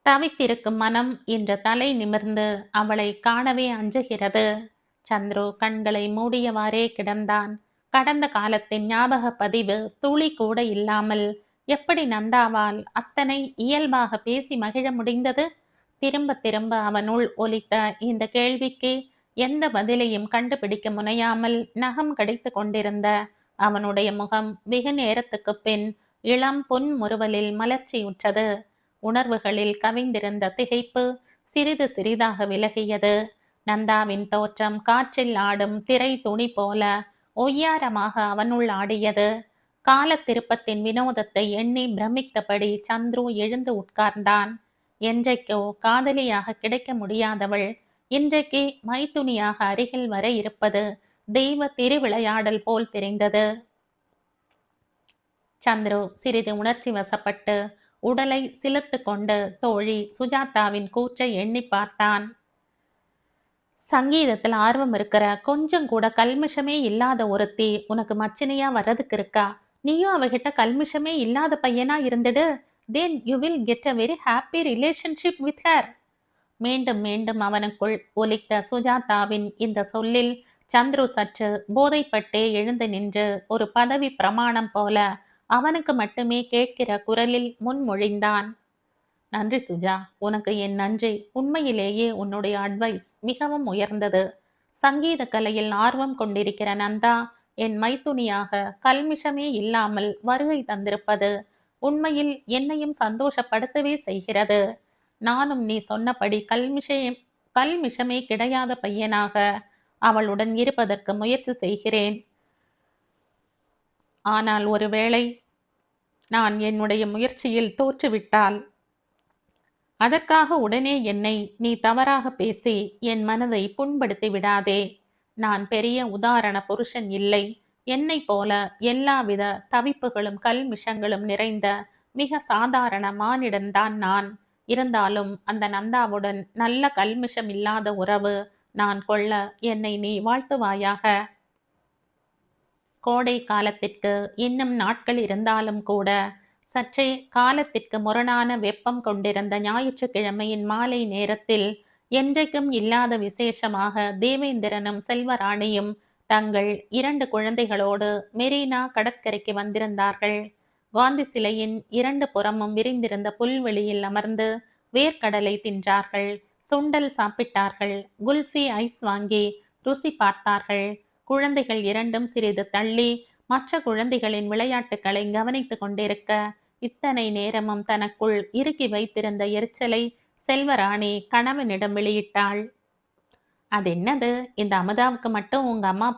தவித்திருக்கும் மனம் இன்று தலை நிமிர்ந்து அவளை காணவே அஞ்சுகிறது. சந்துரு கண்களை மூடியவாறே கிடந்தான். கடந்த காலத்தின் ஞாபக பதிவு துளி கூட இல்லாமல் எப்படி நந்தாவால் அத்தனை இயல்பாக பேசி மகிழ முடிந்தது? திரும்ப திரும்ப அவனுள் ஒலித்த இந்த கேள்விக்கு எந்த பதிலையும் கண்டுபிடிக்க முனையாமல் நகம் கடித்து கொண்டிருந்த அவனுடைய முகம் வெகு நேரத்துக்கு பின் இளம் பொன் முறுவலில் மலர்ச்சியுற்றது. உணர்வுகளில் கவிந்திருந்த திகைப்பு சிறிது சிறிதாக விலகியது. நந்தாவின் தோற்றம் காற்றில் ஆடும் திரை துணி போல ஒய்யாரமாக அவனுள் ஆடியது. கால திருப்பத்தின் வினோதத்தை எண்ணி பிரமித்தபடி சந்துரு எழுந்து உட்கார்ந்தான். என்றைக்கோ காதலியாக கிடைக்க முடியாதவள் இன்றைக்கு மைத்துனியாக அருகில் வர இருப்பது தெய்வ திருவிளையாடல் போல் தெரிந்தது. சந்துரு சிறிது உணர்ச்சி வசப்பட்டு உடலை சிலுத்து கொண்டு தோழி சுஜாதாவின் கூற்றை எண்ணி பார்த்தான். சங்கீதத்தில் ஆர்வம் இருக்கிற கொஞ்சம் கூட கல்மிஷமே இல்லாத ஒருத்தி உனக்கு மச்சினையா வர்றதுக்கு இருக்கா? நீயும் அவகிட்ட கல்மிஷமே இல்லாத பையனா இருந்துடு. then you will get a very happy relationship with her. மீண்டும் மீண்டும் அவனுக்குள் ஒலித்த சுஜாதாவின் இந்த சொல்லில் சந்துரு சற்று போதைப்பட்டே எழுந்து நின்று ஒரு பதவி பிரமாணம் போல அவனுக்கு மட்டுமே கேட்கிற குரலில் முன்மொழிந்தான். நன்றி சுஜா, உனக்கு என் நன்றி. உண்மையிலேயே உன்னுடைய அட்வைஸ் மிகவும் உயர்ந்தது. சங்கீத கலையில் ஆர்வம் கொண்டிருக்கிற நந்தா என் மைத்துனியாக கல்மிஷமே இல்லாமல் வருகை தந்திருப்பது உண்மையில் என்னையும் சந்தோஷப்படுத்தவே செய்கிறது. நானும் நீ சொன்னபடி கல்மிஷமே கிடையாத பையனாக அவளுடன் இருப்பதற்கு முயற்சி செய்கிறேன். ஆனால் ஒருவேளை நான் என்னுடைய முயற்சியில் தோற்றுவிட்டால் அதற்காக உடனே என்னை நீ தவறாக பேசி என் மனதை புண்படுத்தி விடாதே. நான் பெரிய உதாரண புருஷன் இல்லை. என்னை போல எல்லாவித தவிப்புகளும் கல்மிஷங்களும் நிறைந்த மிக சாதாரண மானிடன்தான் நான். இருந்தாலும் அந்த நந்தாவுடன் நல்ல கல்மிஷம் இல்லாத உறவு நான் கொள்ள என்னை நீ வாழ்த்துவாயாக. கோடை காலத்திற்கு இன்னும் நாட்கள் இருந்தாலும் கூட சற்றே காலத்திற்கு முரணான வெப்பம் கொண்டிருந்த ஞாயிற்றுக்கிழமையின் மாலை நேரத்தில் என்றைக்கும் இல்லாத விசேஷமாக தேவேந்திரனும் செல்வராணியும் தங்கள் 2 குழந்தைகளோடு மெரீனா கடற்கரைக்கு வந்திருந்தார்கள். காந்தி சிலையின் 2 புறமும் விரிந்திருந்த புல்வெளியில் அமர்ந்து வேர்க்கடலை தின்றார்கள். சுண்டல் சாப்பிட்டார்கள். குல்ஃபி ஐஸ் வாங்கி ருசி பார்த்தார்கள். குழந்தைகள் இரண்டும் சிறிது தள்ளி மற்ற குழந்தைகளின் விளையாட்டுகளை கவனித்துக் கொண்டிருக்க, இத்தனை நேரமும் தனக்குள் இறுக்கி வைத்திருந்த எரிச்சலை செல்வராணி கணவனிடம் வெளியிட்டாள். அது என்னது, இந்த அமுதாவுக்கு மட்டும் உங்க அம்மா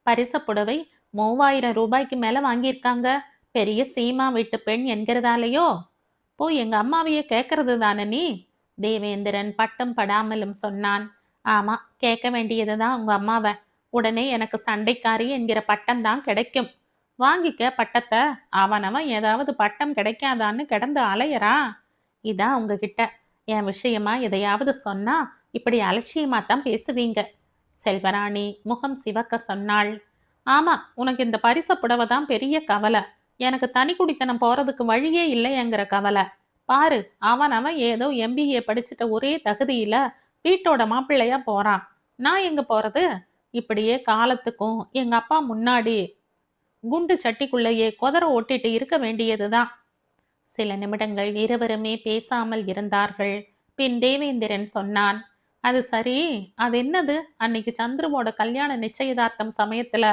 பரிச புடவை 3000 ரூபாய்க்கு மேல வாங்கியிருக்காங்க. பெரிய சீமா வீட்டு பெண் என்கிறதாலேயோ? போய் எங்க அம்மாவையே கேட்கறது தானே நீ? தேவேந்திரன் பட்டும் படாமலும் சொன்னான். ஆமா, கேட்க வேண்டியதுதான் உங்க அம்மாவை. உடனே எனக்கு சண்டைக்காரி என்கிற பட்டம் தான் கிடைக்கும். வாங்கிக்க பட்டத்தை. அவனவன் ஏதாவது பட்டம் கிடைக்காதான்னு கிடந்து அலையறான். இதான் உங்ககிட்ட என் விஷயமா எதையாவது சொன்னா இப்படி அலட்சியமாத்தான் பேசுவீங்க. செல்வராணி முகம் சிவக்க சொன்னாள். ஆமா, உனக்கு இந்த பரிச புடவை தான் பெரிய கவலை. எனக்கு தனி குடித்தனம் போறதுக்கு வழியே இல்லைங்கிற கவலை. பாரு, அவன் ஏதோ MBA படிச்சுட்ட ஒரே தகுதியில வீட்டோட மாப்பிள்ளையா போறான். நான் எங்க போறது? இப்படியே காலத்துக்கும் எங்க அப்பா முன்னாடி குண்டு சட்டிக்குள்ளேயே குதற ஓட்டிட்டு இருக்க வேண்டியதுதான். சில நிமிடங்கள் இருவருமே பேசாமல் இருந்தார்கள். பின் தேவேந்திரன் சொன்னான். அது சரி, அது என்னது, அன்னைக்கு சந்துருவோட கல்யாண நிச்சயதார்த்தம் சமயத்துல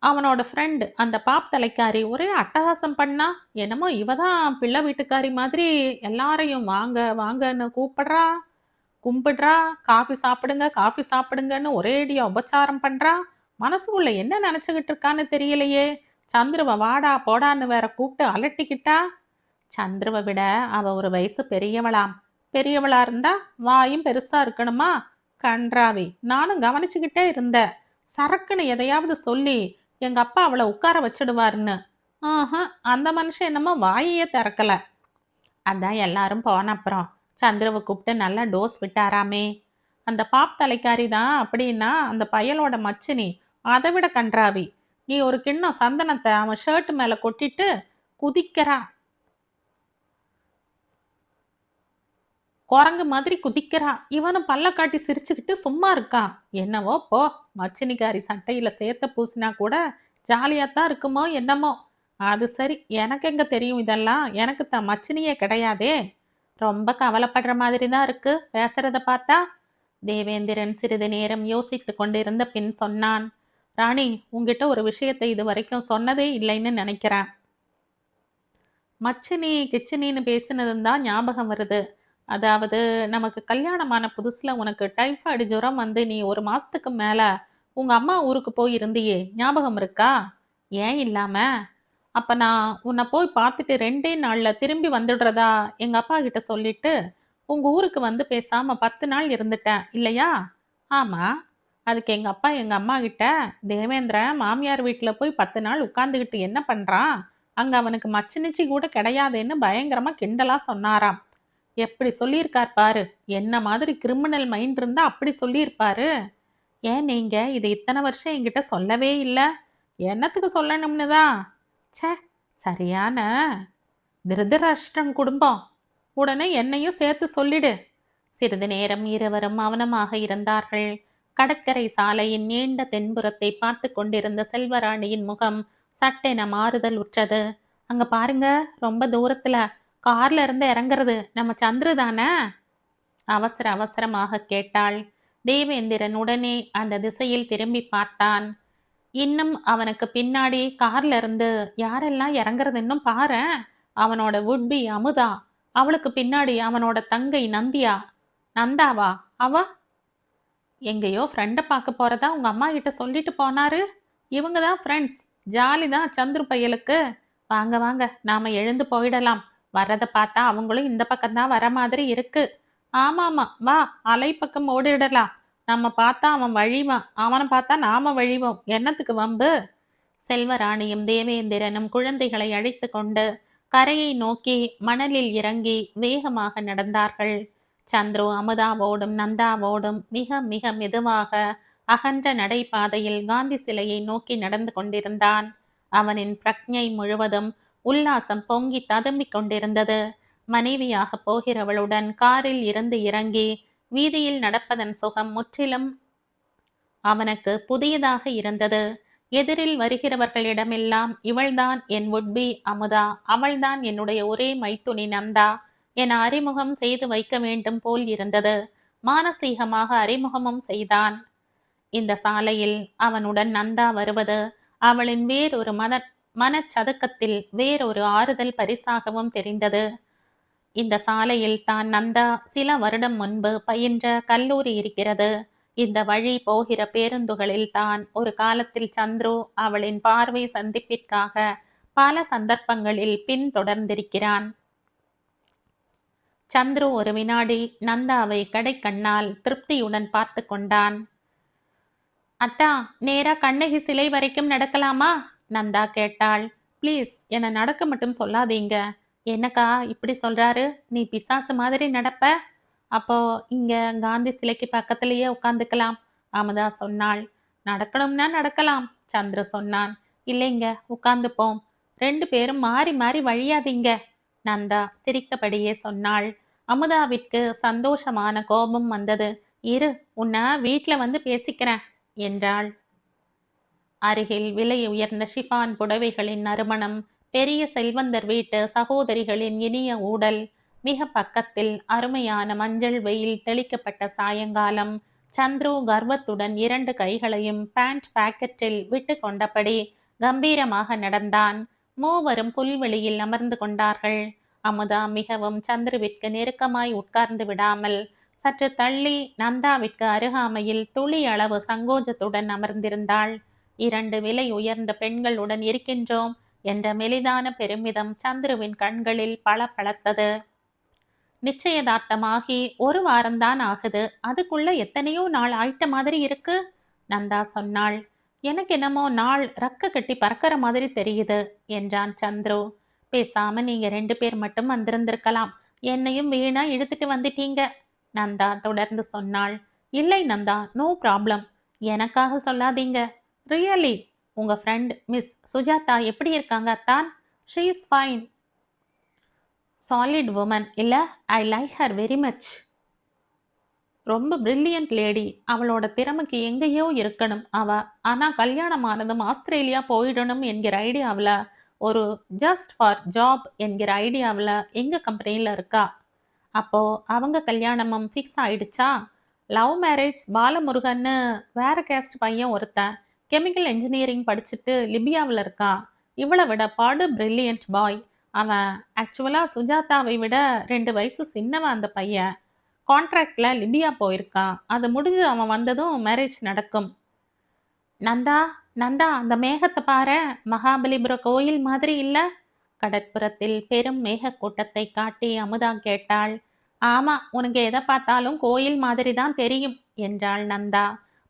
அவனோட ஃப்ரெண்ட் அந்த பாப் தலைக்காரி ஒரே அட்டகாசம் பண்ணா. என்னமோ இவதான் பிள்ளை வீட்டுக்காரி மாதிரி எல்லாரையும் வாங்க வாங்கன்னு கூப்பிடுறா, கும்பிடுறா, காஃபி சாப்பிடுங்க காஃபி சாப்பிடுங்கன்னு ஒரேடியா உபச்சாரம் பண்றா. மனசுக்குள்ள என்ன நினைச்சுக்கிட்டு இருக்கான்னு தெரியலையே. சந்துருவ வாடா போடான்னு வேற கூப்பிட்டு அலட்டிக்கிட்டா. சந்துருவை விட அவ ஒரு வயசு பெரியவளாம். பெரியவளா இருந்தா வாயும் பெருசா இருக்கணுமா? கன்றாவி, நானும் கவனிச்சுக்கிட்டே இருந்தேன். சரக்குன்னு எதையாவது சொல்லி எங்க அப்பா அவளை உட்கார வச்சிடுவாருன்னு. ஆஹா, அந்த மனுஷன் என்னமோ வாயையே திறக்கல. அதான் எல்லாரும் போன அப்புறம் சந்துருவை கூப்பிட்டு நல்லா டோஸ் விட்டாராமே. அந்த பாப் தலைக்காரி தான் அப்படின்னா அந்த பயலோட மச்சினி அதை விட கன்றாவி. நீ ஒரு கிண்ணம் சந்தனத்தை அவன் ஷர்ட் மேல கொட்டிட்டு குதிக்கிறா. குரங்கு மாதிரி குதிக்கிறா. இவனும் பல்ல காட்டி சிரிச்சுக்கிட்டு சும்மா இருக்கான். என்னவோ போ, மச்சினிக்காரி சட்டையில சேத்த பூசினா கூட ஜாலியாத்தான் இருக்குமோ என்னமோ. அது சரி, எனக்கு எங்க தெரியும் இதெல்லாம். எனக்கு மச்சினியே கிடையாதே. ரொம்ப கவலைப்படுற மாதிரி தான் இருக்கு பேசுறத பார்த்தா. தேவேந்திரன் சிறிது நேரம் யோசித்து கொண்டிருந்த பின் சொன்னான். ராணி, உங்ககிட்ட ஒரு விஷயத்தை இது வரைக்கும் சொன்னதே இல்லைன்னு நினைக்கிறேன். மச்சினி கிச்சினின்னு பேசினதுன்னு தான் ஞாபகம் வருது. அதாவது, நமக்கு கல்யாணமான புதுசுல உனக்கு டைஃபாய்டு ஜுரம் வந்து நீ 1 மாசத்துக்கு மேல உங்க அம்மா ஊருக்கு போய் இருந்தியே, ஞாபகம் இருக்கா? ஏன் இல்லாம? அப்ப நான் உன்னை போய் பார்த்துட்டு 2டே நாள்ல திரும்பி வந்துடுறதா எங்க அப்பா கிட்ட சொல்லிட்டு உங்க ஊருக்கு வந்து பேசாம 10 நாள் இருந்துட்டேன் இல்லையா? ஆமா. அதுக்கு எங்க அப்பா எங்க அம்மா கிட்ட, தேவேந்திரன் மாமியார் வீட்டுல போய் 10 நாள் உட்கார்ந்துகிட்டு என்ன பண்றான்? அங்க அவனுக்கு மச்சினிச்சி கூட கிடையாதுன்னு பயங்கரமா கிண்டலா சொன்னாராம். எப்படி சொல்லியிருக்கார் பாரு. என்ன மாதிரி கிரிமினல் மைண்ட் இருந்தா அப்படி சொல்லியிருப்பாரு. ஏன் நீங்க இது இத்தனை வருஷம் என்கிட்ட சொல்லவே இல்ல? என்னத்துக்கு சொல்லணும்னு தான். ச்சே, சரியான திருதராஷ்டிரம் குடும்பம். உடனே என்னையும் சேர்த்து சொல்லிடு. சிறிது நேரம் இருவரும் மௌனமாக இருந்தார்கள். கடற்கரை சாலையின் நீண்ட தென்புறத்தை பார்த்து கொண்டிருந்த செல்வராணியின் முகம் சட்டென மாறுதல் உற்றது. அங்க பாருங்க, ரொம்ப தூரத்துல கார்ல இருந்து இறங்குறது நம்ம சந்துரு தானே? அவசர அவசரமாக கேட்டாள். தேவேந்திரன் உடனே அந்த திசையில் திரும்பி பார்த்தான். இன்னும் அவனுக்கு பின்னாடி கார்ல இருந்து யாரெல்லாம் இறங்குறது பாரேன். அவனோட வுட்பி அமுதா, அவளுக்கு பின்னாடி அவனோட தங்கை நந்தியா. நந்தாவா அவ? எங்கேயோ ஃப்ரெண்டை பார்க்க போறதா உங்க அம்மா கிட்ட சொல்லிட்டு போனாரு. இவங்க தான் ஃப்ரெண்ட்ஸ். ஜாலி தான் சந்துரு பையலுக்கு. வாங்க வாங்க, நாம எழுந்து போயிடலாம். வர்றதை பார்த்தா அவங்களும் இந்த பக்கம்தான் வர மாதிரி இருக்கு. ஆமாமா, வா, அலை பக்கம் ஓடிடலாம். நம்ம பார்த்தா அவன் வழிவான், அவனை பார்த்தா நாம வழிவோம். என்னத்துக்கு வம்பு? செல்வராணியும் தேவேந்திரனும் குழந்தைகளை அழைத்து கொண்டு கரையை நோக்கி மணலில் இறங்கி வேகமாக நடந்தார்கள். சந்துரு அமுதாவோடும் நந்தாவோடும் மிக மிக மெதுவாக அகன்ற நடைபாதையில் காந்தி சிலையை நோக்கி நடந்து கொண்டிருந்தான். அவனின் பிரக்ஞை முழுவதும் உல்லாசம் பொங்கி ததும்பிக் கொண்டிருந்தது. மனைவியாக போகிறவளுடன் காரில் இருந்து இறங்கி வீதியில் நடப்பதன் சுகம் முற்றிலும் அவனுக்கு புதியதாக இருந்தது. எதிரில் வருகிறவர்களிடமெல்லாம் இவள்தான் என் வுட்பி அமுதா, அவள்தான் என்னுடைய ஒரே மைத்துனி நந்தா என அறிமுகம் செய்து வைக்க வேண்டும் போல் இருந்தது. மானசீகமாக அறிமுகமும் செய்தான். இந்த சாலையில் அவனுடன் நந்தா வருவது அவளின் வேறொரு மனச்சதுக்கத்தில் வேறொரு ஆறுதல் பரிசாகவும் தெரிந்தது. இந்த சாலையில் தான் நந்தா சில வருடம் முன்பு பயின்ற கல்லூரி இருக்கிறது. இந்த வழி போகிற பேருந்துகளில் தான் ஒரு காலத்தில் சந்துரு அவளின் பார்வை சந்திப்பிற்காக பல சந்தர்ப்பங்களில் பின்தொடர்ந்திருக்கிறான். சந்துரு ஒரு வினாடி நந்தாவை கடைக்கண்ணால் திருப்தியுடன் பார்த்து கொண்டான். அத்தா, நேரா கண்ணகி சிலை வரைக்கும் நடக்கலாமா? நந்தா கேட்டாள். ப்ளீஸ், என்னை நடக்க மட்டும் சொல்லாதீங்க. என்னக்கா இப்படி சொல்றாரு? நீ பிசாசு மாதிரி நடப்ப? அப்போ இங்க காந்தி சிலைக்கு பக்கத்திலேயே உட்காந்துக்கலாம், அமுதா சொன்னாள். நடக்கணும்னா நடக்கலாம், சந்திர சொன்னான். இல்லைங்க, உட்கார்ந்துப்போம். 2 பேரும் மாறி மாறி வழியாதீங்க, நந்தா சிரித்தபடியே சொன்னாள். அமுதாவிற்கு சந்தோஷமான கோபம் வந்தது. இரு, உன்னை வீட்ல வந்து பேசிக்கிறேன் என்றாள். அருகில் விலை உயர்ந்த ஷிஃபான் புடவைகளின் நறுமணம், பெரிய செல்வந்தர் வீட்டு சகோதரிகளின் இனிய ஊடல், மிக பக்கத்தில் அருமையான மஞ்சள் வெயில் தெளிக்கப்பட்ட சாயங்காலம். சந்துரு கர்வத்துடன் 2 கைகளையும் பேண்ட் பாக்கெட்டில் விட்டு கொண்டபடி கம்பீரமாக நடந்தான். மூவரும் புல்வெளியில் அமர்ந்து கொண்டார்கள். அமுதா மிகவும் சந்துருவிற்கு நெருக்கமாய் உட்கார்ந்து விடாமல் சற்று தள்ளி நந்தாவிற்கு அருகாமையில் துளி அளவு சங்கோஜத்துடன் அமர்ந்திருந்தாள். 2 விலை உயர்ந்த பெண்களுடன் இருக்கின்றோம் என்ற மெலிதான பெருமிதம் சந்துருவின் கண்களில் பளபளத்தது. நிச்சயதார்த்தமாகி 1 வாரம்தான் ஆகுது, அதுக்குள்ள எத்தனையோ நாள் ஆயிட்ட மாதிரி இருக்கு, நந்தா சொன்னாள். எனக்கு என்னமோ நாள் ரக்க கட்டி பறக்கிற மாதிரி தெரியுது என்றான் சந்துரு. பேசாம நீங்க 2 பேர் மட்டும் வந்திருந்திருக்கலாம், என்னையும் வீணா இழுத்துட்டு வந்துட்டீங்க, நந்தா தொடர்ந்து சொன்னாள். இல்லை நந்தா, நோ ப்ராப்ளம். எனக்காக சொல்லாதீங்க, ரியலி. உங்க ஃப்ரெண்ட் மிஸ் சுஜாதா எப்படி இருக்காங்க அத்தான்? She is fine. Solid woman இல்ல? I like her very much. ரொம்ப பிரில்லியன்ட் லேடி. அவளோட திறமைக்கு எங்கேயோ இருக்கணும் அவ. ஆனா கல்யாணம் ஆனதும் ஆஸ்திரேலியா போயிடணும் என்கிற ஐடியாவில், ஒரு ஜஸ்ட் ஃபார் ஜாப் என்கிற ஐடியாவில் எங்க கம்பெனியில் இருக்கா. அப்போ அவங்க கல்யாணமும் ஃபிக்ஸ் ஆயிடுச்சா? Love marriage. பாலமுருகன்னு வேற கேஸ்ட் பையன் ஒருத்தன் கெமிக்கல் இன்ஜினியரிங் படிச்சுட்டு லிபியாவில் இருக்கான். இவளை விட பாடு பிரில்லியன்ட் பாய். அவன் ஆக்சுவலாக சுஜாதாவை விட 2 வயசு சின்னவன் அந்த பையன். கான்ட்ராக்டில் லிபியா போயிருக்கான். அது முடிஞ்சு அவன் வந்ததும் மேரேஜ் நடக்கும். நந்தா, நந்தா, அந்த மேகத்தை பாரு, மகாபலிபுர கோயில் மாதிரி இல்லை? கடற்புறத்தில் பெரும் மேகக்கூட்டத்தை காட்டி அமுதா கேட்டாள். ஆமா, உனக்கு எதை பார்த்தாலும் கோயில் மாதிரி தான் தெரியும் என்றாள் நந்தா.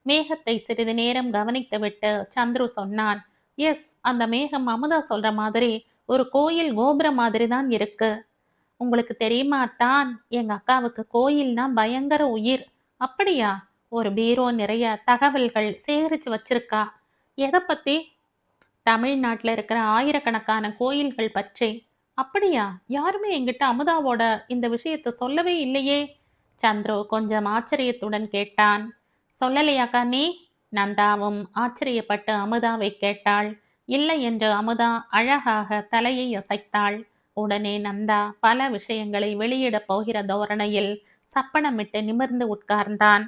மேகத்தை சிறிது நேரம் கவனித்துவிட்டு சந்துரு சொன்னான். எஸ், அந்த மேகம் அமுதா சொல்ற மாதிரி ஒரு கோயில் கோபுரம் மாதிரி தான் இருக்கு. உங்களுக்கு தெரியுமா தான், எங்க அக்காவுக்கு கோயில்னா பயங்கர உயிர். அப்படியா? ஒரு பீரோ நிறைய தகவல்கள் சேகரிச்சு வச்சிருக்கா. எதை பத்தி? தமிழ்நாட்டில் இருக்கிற ஆயிரக்கணக்கான கோயில்கள் பற்றி. அப்படியா? யாருமே என்கிட்ட அமுதாவோட இந்த விஷயத்தை சொல்லவே இல்லையே, சந்துரு கொஞ்சம் ஆச்சரியத்துடன் கேட்டான். சொல்லலையாக்கா நீ? நந்தாவும் ஆச்சரியப்பட்டு அமுதாவை கேட்டாள். இல்லை என்று அமுதா அழகாக தலையை அசைத்தாள். உடனே நந்தா பல விஷயங்களை வெளியிடப் போகிற தோரணையில் சப்பனமிட்டு நிமிர்ந்து உட்கார்ந்தான்.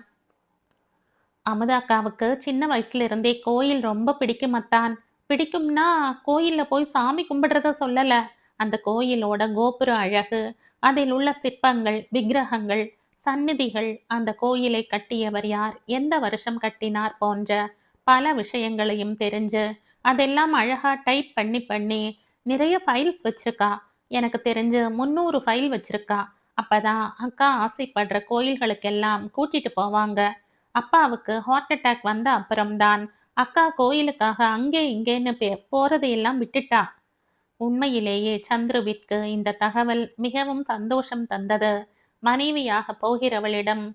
அமுதாக்காவுக்கு சின்ன வயசுல இருந்தே கோயில் ரொம்ப பிடிக்குமத்தான். பிடிக்கும்னா கோயில்ல போய் சாமி கும்பிடுறத சொல்லல. அந்த கோயிலோட கோபுர அழகு, அதில் உள்ள சிற்பங்கள், விக்கிரகங்கள், சந்நிதிகள், அந்த கோயிலை கட்டியவர் யார், எந்த வருஷம் கட்டினார் போன்ற பல விஷயங்களையும் தெரிஞ்சு அதெல்லாம் அழகா டைப் பண்ணி பண்ணி நிறைய ஃபைல்ஸ் வச்சிருக்கா. எனக்கு தெரிஞ்சு 300 ஃபைல் வச்சிருக்கா. அப்பதான் அக்கா ஆசைப்படுற கோயில்களுக்கெல்லாம் கூட்டிட்டு போவாங்க. அப்பாவுக்கு ஹார்ட் அட்டாக் வந்த அப்புறம்தான் அக்கா கோயிலுக்காக அங்கே இங்கேன்னு போறதையெல்லாம் விட்டுட்டா. உண்மையிலேயே சந்துருவிற்கு இந்த தகவல் மிகவும் சந்தோஷம் தந்தது. மனைவியாக போகிறவளிடம்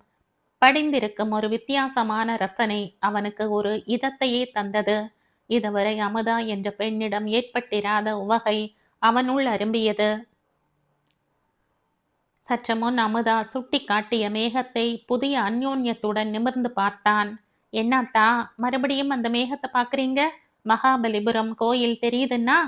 படிந்திருக்கும் ஒரு வித்தியாசமான ரசனை அவனுக்கு ஒரு இதத்தையே தந்தது. இதுவரை அமுதா என்ற பெண்ணிடம் ஏற்பட்டிராத உவகை அவனுள் அரும்பியது. சற்று முன் அமுதா சுட்டி காட்டிய மேகத்தை புதிய அந்யோன்யத்துடன் நிமிர்ந்து பார்த்தான். என்னாத்தா, மறுபடியும் அந்த மேகத்தை பார்க்குறீங்க? மகாபலிபுரம் கோயில் தெரியுதுன்னா?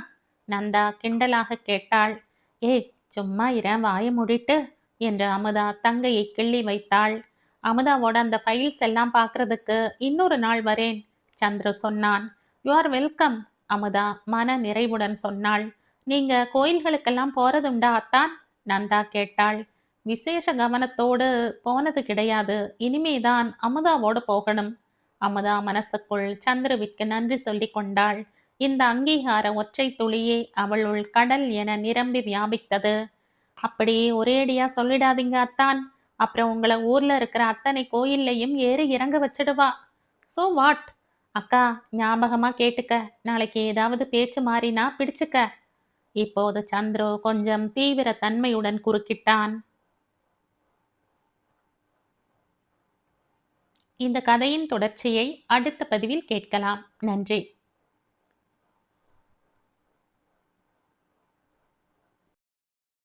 நந்தா கிண்டலாக கேட்டாள். ஏய், சும்மா இரேன், வாய மூடிட்டு என்று அமுதா தங்கையை கிள்ளி வைத்தாள். அமுதாவோட அந்த ஃபைல்ஸ் எல்லாம் பார்க்கறதுக்கு இன்னொரு நாள் வரேன், சந்துரு சொன்னான். யூ ஆர் வெல்கம், அமுதா மன நிறைவுடன் சொன்னாள். நீங்க கோயில்களுக்கெல்லாம் போறதுண்டா அத்தான்? நந்தா கேட்டாள். விசேஷ கவனத்தோடு போனது கிடையாது, இனிமேதான் அமுதாவோடு போகணும். அமுதா மனசுக்குள் சந்துருவிற்கு நன்றி சொல்லி கொண்டாள். இந்த அங்கீகார ஒற்றை துளியே அவளுள் கடல் என நிரம்பி வியாபித்தது. அப்படி ஒரேடியா சொல்லிடாதீங்க அத்தான், அப்புறம் உங்களை ஊர்ல இருக்கிற அத்தனை கோயில்லையும் ஏறி இறங்க வச்சிடுவா. So what? அக்கா, ஞாபகமா கேட்டுக்க, நாளைக்கு ஏதாவது பேச்சு மாறினா பிடிச்சுக்க. இப்போது சந்துரு கொஞ்சம் தீவிர தன்மையுடன் குறுக்கிட்டான். இந்த கதையின் தொடர்ச்சியை அடுத்த பதிவில் கேட்கலாம். நன்றி.